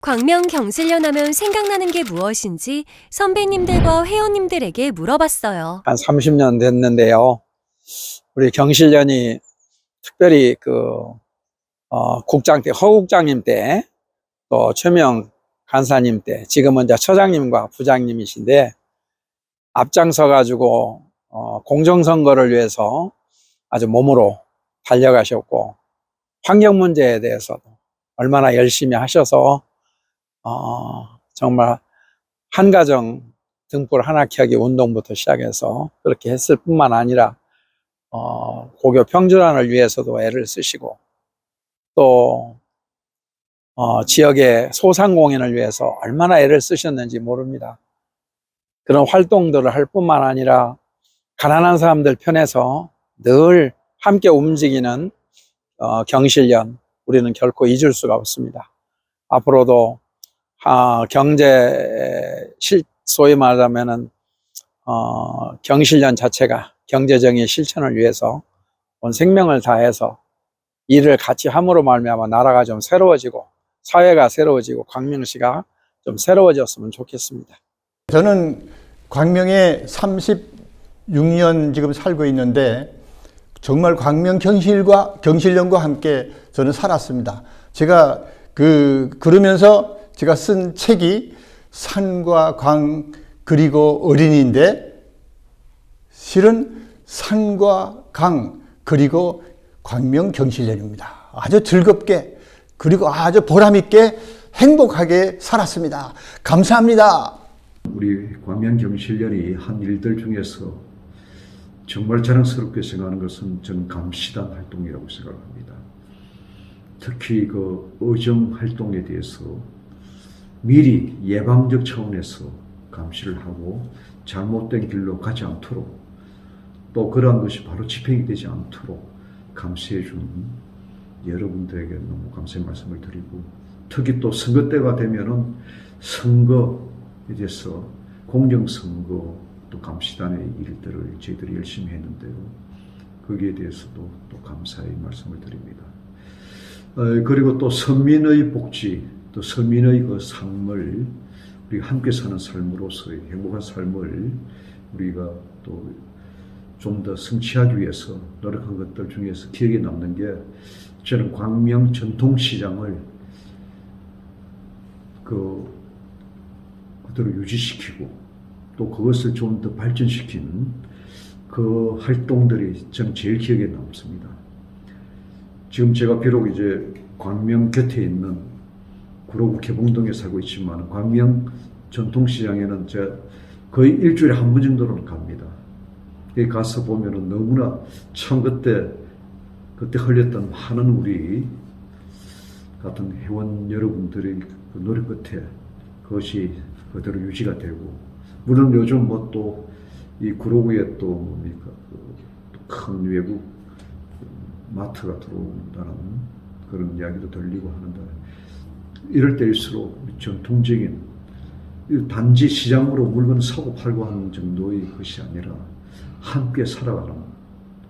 광명 경실련 하면 생각나는 게 무엇인지 선배님들과 회원님들에게 물어봤어요. 한 30년 됐는데요. 우리 경실련이 특별히 국장 때, 허국장님 때, 또 최명 간사님 때, 지금은 이제 처장님과 부장님이신데, 앞장서가지고, 공정선거를 위해서 아주 몸으로 달려가셨고, 환경 문제에 대해서도 얼마나 열심히 하셔서, 정말 한가정 등불 하나 켜기 운동부터 시작해서 그렇게 했을 뿐만 아니라 고교 평준화를 위해서도 애를 쓰시고 또 지역의 소상공인을 위해서 얼마나 애를 쓰셨는지 모릅니다. 그런 활동들을 할 뿐만 아니라 가난한 사람들 편에서 늘 함께 움직이는 경실련, 우리는 결코 잊을 수가 없습니다. 앞으로도 소위 말하면은 경실련 자체가 경제정의 실천을 위해서 온 생명을 다해서 일을 같이 함으로 말미암아 나라가 좀 새로워지고 사회가 새로워지고 광명시가 좀 새로워졌으면 좋겠습니다. 저는 광명에 36년 지금 살고 있는데 정말 광명 경실련과 함께 저는 살았습니다. 제가 그러면서 제가 쓴 책이 산과 광 그리고 어린이인데 실은 산과 강 그리고 광명 경실련입니다. 아주 즐겁게 그리고 아주 보람있게 행복하게 살았습니다. 감사합니다. 우리 광명 경실련이 한 일들 중에서 정말 자랑스럽게 생각하는 것은 저는 감시단 활동이라고 생각합니다. 특히 의정 활동에 대해서 미리 예방적 차원에서 감시를 하고 잘못된 길로 가지 않도록 또 그러한 것이 바로 집행이 되지 않도록 감시해 주는 여러분들에게 너무 감사의 말씀을 드리고 특히 또 선거 때가 되면은 선거에 대해서 공정선거 또 감시단의 일들을 저희들이 열심히 했는데요. 거기에 대해서도 또 감사의 말씀을 드립니다. 그리고 또 서민의 복지 또 서민의 삶을 우리가 함께 사는 삶으로서의 행복한 삶을 우리가 또 좀 더 성취하기 위해서 노력한 것들 중에서 기억에 남는 게 저는 광명 전통시장을 그대로 유지시키고 또 그것을 좀 더 발전시키는 그 활동들이 저는 제일 기억에 남습니다. 지금 제가 비록 이제 광명 곁에 있는 구로구 개봉동에 살고 있지만 광명 전통시장에는 제가 거의 일주일에 한 번 정도는 갑니다. 거기 가서 보면은 너무나 참 그때 흘렸던 많은 우리 같은 회원 여러분들의 그 노력 끝에 그것이 그대로 유지가 되고 물론 요즘 또 이 구로구에 또 뭡니까 큰 외국 마트가 들어온다는 그런 이야기도 들리고 하는데 이럴 때일수록 전통적인 단지 시장으로 물건을 사고 팔고 하는 정도의 것이 아니라 함께 살아가는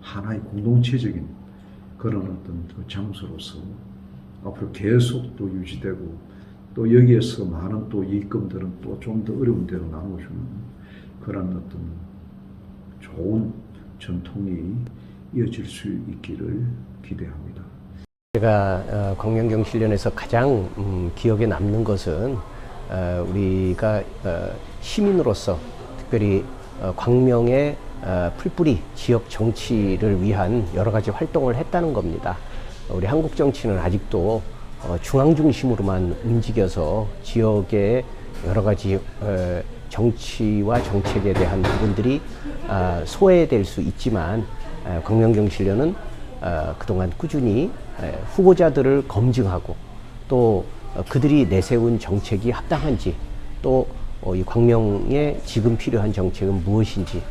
하나의 공동체적인 그런 어떤 그 장소로서 앞으로 계속 또 유지되고 또 여기에서 많은 또 이익금들은 또 좀 더 어려운 데로 나눠주는 그런 어떤 좋은 전통이 이어질 수 있기를 기대합니다. 제가 광명 경실련에서 가장 기억에 남는 것은 우리가 시민으로서 특별히 광명의 풀뿌리 지역 정치를 위한 여러 가지 활동을 했다는 겁니다. 우리 한국 정치는 아직도 중앙 중심으로만 움직여서 지역의 여러 가지 정치와 정책에 대한 부분들이 소외될 수 있지만 광명 경실련은 그동안 꾸준히 후보자들을 검증하고 또 그들이 내세운 정책이 합당한지 또 이 광명에 지금 필요한 정책은 무엇인지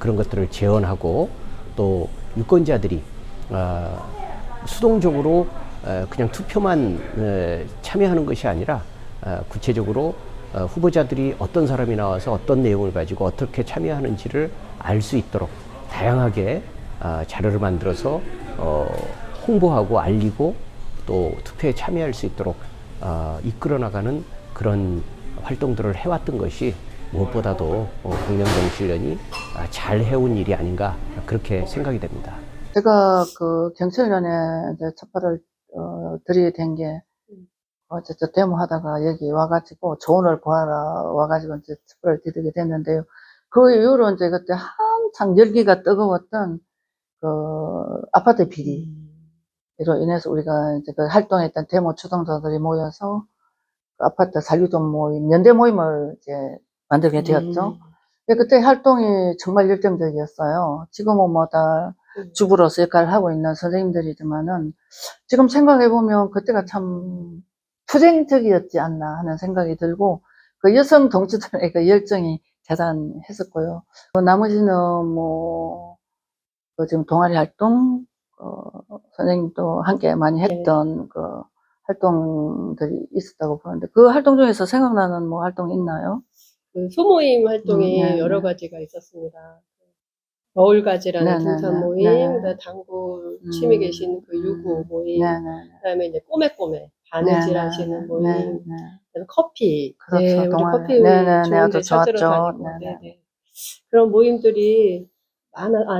그런 것들을 제언하고 또 유권자들이 수동적으로 그냥 투표만 참여하는 것이 아니라 구체적으로 후보자들이 어떤 사람이 나와서 어떤 내용을 가지고 어떻게 참여하는지를 알 수 있도록 다양하게 자료를 만들어서 홍보하고 알리고 또 투표에 참여할 수 있도록 이끌어 나가는 그런 활동들을 해왔던 것이 무엇보다도 광명경실련이 잘 해온 일이 아닌가 그렇게 생각이 됩니다. 제가 그 경찰련에 이제 첫발을 들이댄 게 저 데모하다가 여기 와가지고 조언을 구하러 와가지고 이제 첫발을 들이게 됐는데요. 그 이후로 이제 그때 한창 열기가 뜨거웠던 그 아파트 비리로 인해서 우리가 이제 그 활동했던 데모 주동자들이 모여서 그 아파트 살리돈 모임, 연대 모임을 이제 만들게 되었죠. 그때 활동이 정말 열정적이었어요. 지금은 뭐다 주부로서 역할을 하고 있는 선생님들이지만은 지금 생각해보면 그때가 참 투쟁적이었지 않나 하는 생각이 들고 그 여성 동지들의 그 열정이 대단했었고요. 나머지는 뭐 그 지금 동아리 활동, 선생님도 함께 많이 했던 그 활동들이 있었다고 보는데 그 활동 중에서 생각나는 뭐 활동이 있나요? 그 소모임 활동이 네, 여러 네. 가지가 있었습니다. 겨울가지라는 네, 네, 등산 네, 모임, 네. 그다음에 당구 취미 계신 그 유구 모임, 네네. 그다음에 이제 꼬매꼬매 바느질 하시는 모임, 그다음에 커피, 그렇죠, 네, 우리 동아리. 커피 네네네, 좋은 데 아주 찾으러 좋았죠. 다니고, 네네. 네네. 그런 모임들이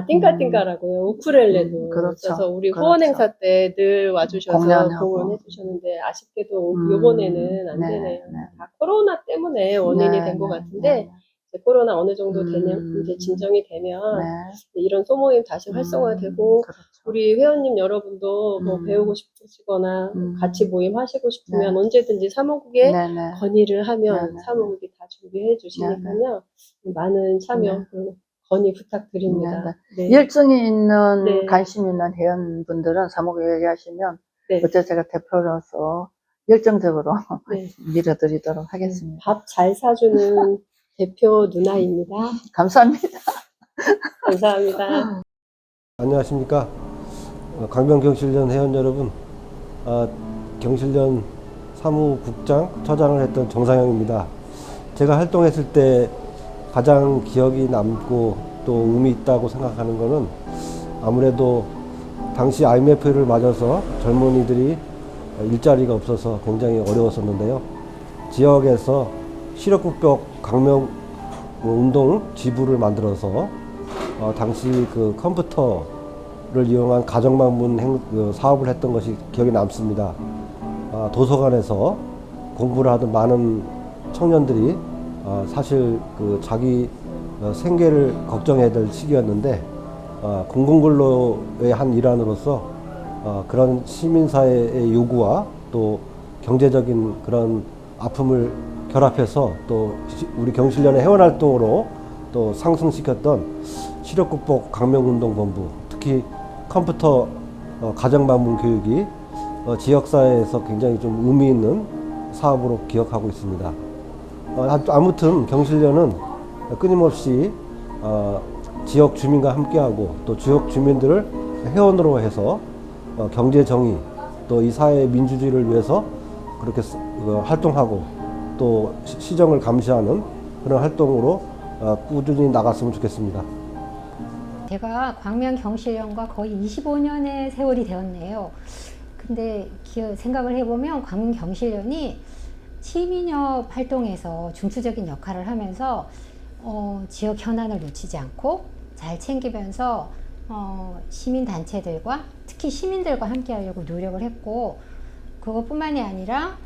띵까띵까라고요. 우쿨렐레도. 그렇죠. 그래서 우리 그렇죠. 후원 행사 때 늘 와주셔서 공연하고. 공연해 주셨는데 아쉽게도 요번에는 안 네, 되네요. 네. 다 코로나 때문에 원인이 네, 된 것 네, 같은데 네. 이제 코로나 어느 정도 되면 이제 진정이 되면 네. 이런 소모임 다시 활성화되고 그렇죠. 우리 회원님 여러분도 뭐 배우고 싶으시거나 같이 모임 하시고 싶으면 네. 언제든지 사무국에 네네. 건의를 하면 네네. 사무국이 다 준비해 주시니까요. 많은 참여, 네. 건의 부탁드립니다. 네. 열정이 있는, 네. 관심 있는 회원분들은 사무국에 얘기하시면, 네. 어째 제가 대표로서 열정적으로 네. 밀어드리도록 하겠습니다. 밥 잘 사주는 대표 누나입니다. 감사합니다. 감사합니다. 안녕하십니까. 광명경실련 회원 여러분, 경실련 사무국장, 처장을 했던 정상영입니다. 제가 활동했을 때 가장 기억이 남고 또 의미 있다고 생각하는 것은 아무래도 당시 IMF를 맞아서 젊은이들이 일자리가 없어서 굉장히 어려웠었는데요. 지역에서 시력국벽 강명 운동 지부를 만들어서 당시 그 컴퓨터를 이용한 가정방문 사업을 했던 것이 기억에 남습니다. 도서관에서 공부를 하던 많은 청년들이 사실 그 자기 생계를 걱정해야 될 시기였는데 공공근로의 한 일환으로서 그런 시민사회의 요구와 또 경제적인 그런 아픔을 결합해서 또 우리 경실련의 회원활동으로 또 상승시켰던 시력국복 강명운동본부, 특히 컴퓨터 가정방문 교육이 지역사회에서 굉장히 좀 의미 있는 사업으로 기억하고 있습니다. 아무튼 경실련은 끊임없이 지역 주민과 함께하고 또 지역 주민들을 회원으로 해서 경제 정의 또 이 사회의 민주주의를 위해서 그렇게 활동하고 또 시정을 감시하는 그런 활동으로 꾸준히 나갔으면 좋겠습니다. 제가 광명경실련과 거의 25년의 세월이 되었네요. 근데 생각을 해보면 광명경실련이 시민협 활동에서 중추적인 역할을 하면서 지역 현안을 놓치지 않고 잘 챙기면서 시민단체들과 특히 시민들과 함께 하려고 노력을 했고, 그것뿐만이 아니라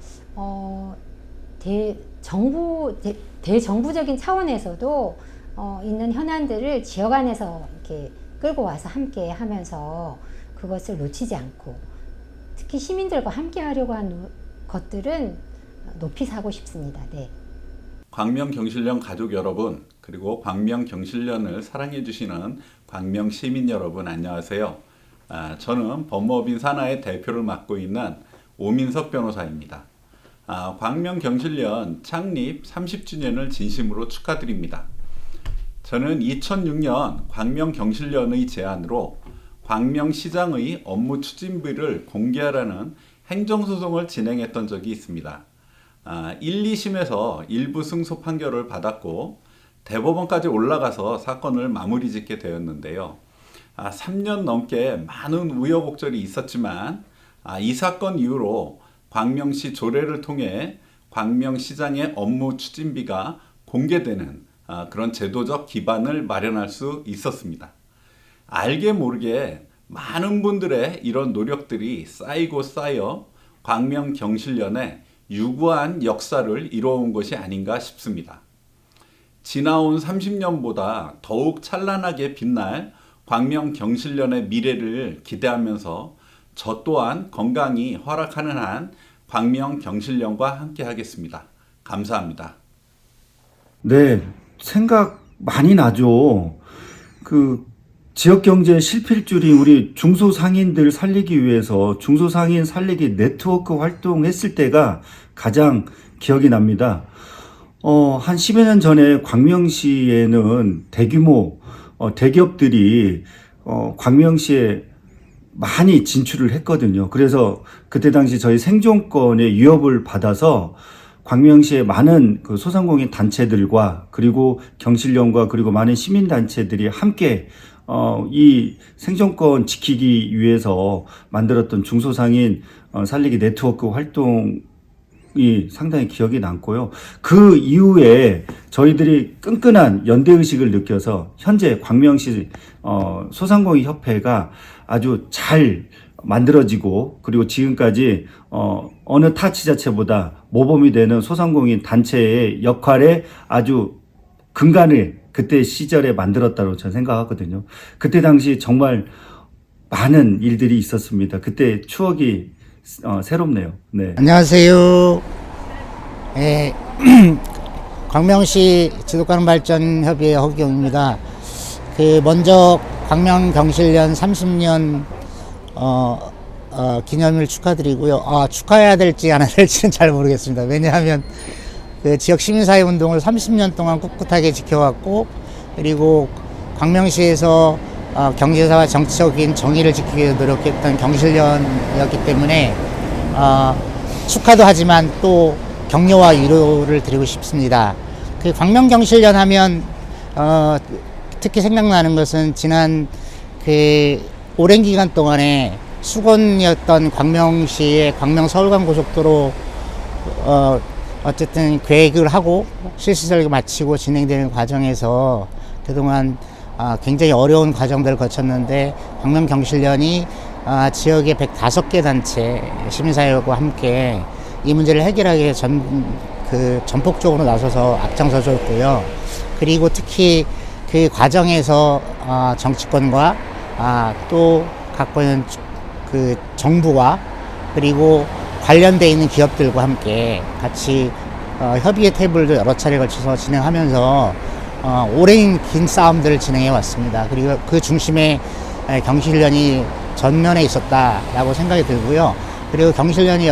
대정부적인 차원에서도 있는 현안들을 지역 안에서 이렇게 끌고 와서 함께 하면서 그것을 놓치지 않고, 특히 시민들과 함께 하려고 한 것들은 높이 사고 싶습니다. 네. 광명경실련 가족 여러분, 그리고 광명경실련을 사랑해 주시는 광명 시민 여러분, 안녕하세요. 저는 법무법인 산하의 대표를 맡고 있는 오민석 변호사입니다. 광명경실련 창립 30주년을 진심으로 축하드립니다. 저는 2006년 광명경실련의 제안으로 광명시장의 업무 추진비를 공개하라는 행정소송을 진행했던 적이 있습니다. 1, 2심에서 일부 승소 판결을 받았고 대법원까지 올라가서 사건을 마무리 짓게 되었는데요. 3년 넘게 많은 우여곡절이 있었지만 이 사건 이후로 광명시 조례를 통해 광명시장의 업무 추진비가 공개되는 그런 제도적 기반을 마련할 수 있었습니다. 알게 모르게 많은 분들의 이런 노력들이 쌓이고 쌓여 광명경실련의 유구한 역사를 이뤄온 것이 아닌가 싶습니다. 지나온 30년보다 더욱 찬란하게 빛날 광명경실련의 미래를 기대하면서 저 또한 건강히 허락하는 한 광명경실련과 함께 하겠습니다. 감사합니다. 네, 생각 많이 나죠. 지역경제 실필줄이 우리 중소상인들 살리기 위해서 중소상인 살리기 네트워크 활동했을 때가 가장 기억이 납니다. 한 10여 년 전에 광명시에는 대규모 대기업들이 광명시에 많이 진출을 했거든요. 그래서 그때 당시 저희 생존권의 위협을 받아서 광명시의 많은 소상공인 단체들과 그리고 경실련과 그리고 많은 시민단체들이 함께 이 생존권 지키기 위해서 만들었던 중소상인 살리기 네트워크 활동이 상당히 기억이 남고요. 그 이후에 저희들이 끈끈한 연대의식을 느껴서 현재 광명시 소상공인 협회가 아주 잘 만들어지고 그리고 지금까지 어느 타 지자체보다 모범이 되는 소상공인 단체의 역할에 아주 근간을 그때 시절에 만들었다고 저는 생각하거든요. 그때 당시 정말 많은 일들이 있었습니다. 그때 추억이 새롭네요. 네. 안녕하세요. 네, 광명시 지도가능발전협의회 허경입니다. 먼저 광명경실련 30년 기념일 축하드리고요. 축하해야 될지 안 해야 될지는 잘 모르겠습니다. 왜냐하면 지역 시민사회 운동을 30년 동안 꿋꿋하게 지켜왔고, 그리고 광명시에서 경제사와 정치적인 정의를 지키기 위해 노력했던 경실련이었기 때문에 축하도 하지만 또 격려와 위로를 드리고 싶습니다. 광명경실련 하면 특히 생각나는 것은 지난 오랜 기간 동안에 수건이었던 광명시의 광명-서울간-고속도로 어쨌든 계획을 하고 실시설계 마치고 진행되는 과정에서 그동안 굉장히 어려운 과정들을 거쳤는데 광명경실련이 지역의 105개 단체 시민사회와 함께 이 문제를 해결하기 위해 전폭적으로 나서서 앞장서 줬고요. 그리고 특히 그 과정에서 정치권과 또 갖고 있는 정부와 그리고 관련되어 있는 기업들과 함께 같이 협의의 테이블도 여러 차례 걸쳐서 진행하면서 오랜 긴 싸움들을 진행해 왔습니다. 그리고 그 중심에 경실련이 전면에 있었다라고 생각이 들고요. 그리고 경실련이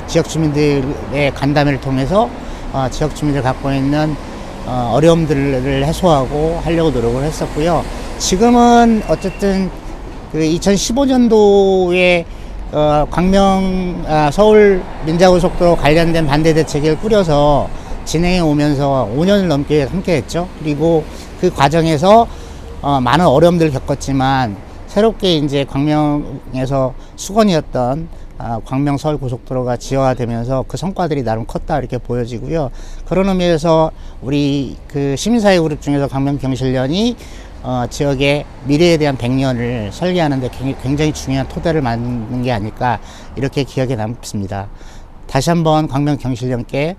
지역 주민들의 간담회를 통해서 지역 주민들 갖고 있는 어려움들을 해소하고 하려고 노력을 했었고요. 지금은 어쨌든 2015년도에 서울 민자고속도로 관련된 반대대책을 꾸려서 진행해 오면서 5년을 넘게 함께 했죠. 그리고 그 과정에서 많은 어려움들을 겪었지만 새롭게 이제 광명에서 수건이었던 광명 서울 고속도로가 지어되면서 그 성과들이 나름 컸다 이렇게 보여지고요. 그런 의미에서 우리 시민사회 그룹 중에서 광명경실련이 지역의 미래에 대한 100년을 설계하는 데 굉장히 중요한 토대를 만든 게 아닐까 이렇게 기억에 남습니다. 다시 한번 광명경실련께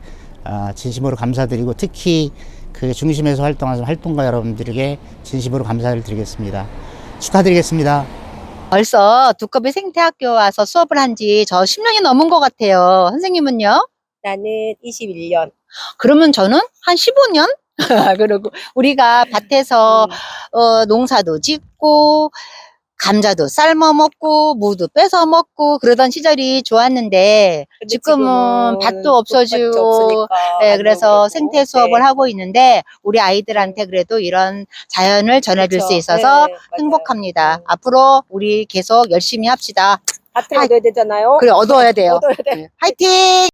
진심으로 감사드리고 특히 그 중심에서 활동하는 활동가 여러분들에게 진심으로 감사를 드리겠습니다. 축하드리겠습니다. 벌써 두꺼비 생태학교 와서 수업을 한 지 저 10년이 넘은 것 같아요. 선생님은요? 나는 21년. 그러면 저는 한 15년? 그리고 우리가 밭에서 농사도 짓고 감자도 삶아 먹고 무도 뺏어 먹고 그러던 시절이 좋았는데 지금은 밭도 없어지고 네, 그래서 생태 수업을 하고 있는데 우리 아이들한테 그래도 이런 자연을 전해줄 수 있어서 행복합니다. 앞으로 우리 계속 열심히 합시다. 밭을 얻어야 되잖아요. 그래, 얻어야 돼요. 얻어야 돼. 화이팅!